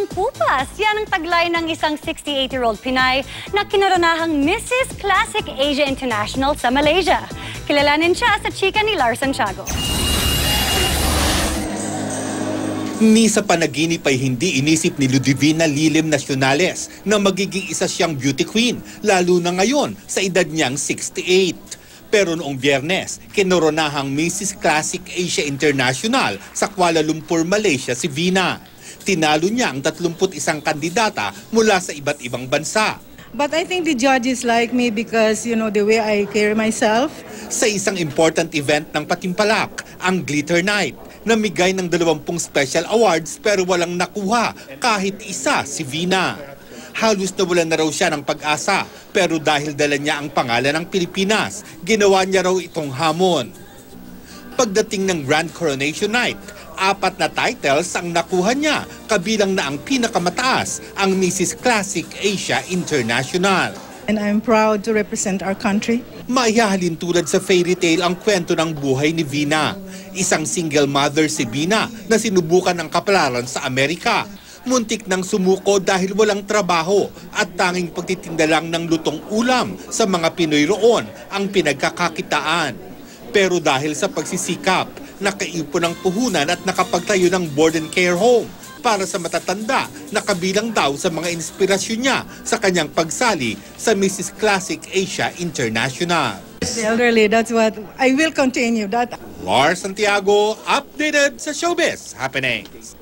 Walang kupas. Yan ang taglay ng isang 68-year-old Pinay na kinaranahang Mrs. Classic Asia International sa Malaysia. Kilalanin siya sa chika ni Lars Santiago. Ni sa panaginip ay hindi inisip ni Ludivina Lilim Nacionales na magiging isa siyang beauty queen, lalo na ngayon sa edad niyang 68. Pero noong Biyernes, kinoronahang Mrs. Classic Asia International sa Kuala Lumpur, Malaysia si Vina. Tinalo niya ang 31 kandidata mula sa iba't ibang bansa. But I think the judges like me because, you know, the way I carry myself. Sa isang important event ng Patimpalak, ang Glitter Night, namigay ng 20 special awards pero walang nakuha kahit isa si Vina. Halos nawalan na raw siya ng pag-asa pero dahil dala niya ang pangalan ng Pilipinas, ginawa niya raw itong hamon. Pagdating ng Grand Coronation Night, 4 na titles ang nakuha niya, kabilang na ang pinakamataas, ang Mrs. Classic Asia International. And I'm proud to represent our country. Maihahalin tulad sa fairy tale ang kwento ng buhay ni Vina. Isang single mother si Vina na sinubukan ng kapalaran sa Amerika. Muntik nang sumuko dahil walang trabaho at tanging pagtitinda lang ng lutong ulam sa mga Pinoy roon ang pinagkakakitaan. Pero dahil sa pagsisikap, nakaipon ng puhunan at nakapagtayo ng board and care home para sa matatanda na kabilang daw sa mga inspirasyon niya sa kanyang pagsali sa Mrs. Classic Asia International. The elderly, that's what I will continue. Lars Santiago, updated sa Showbiz Happenings.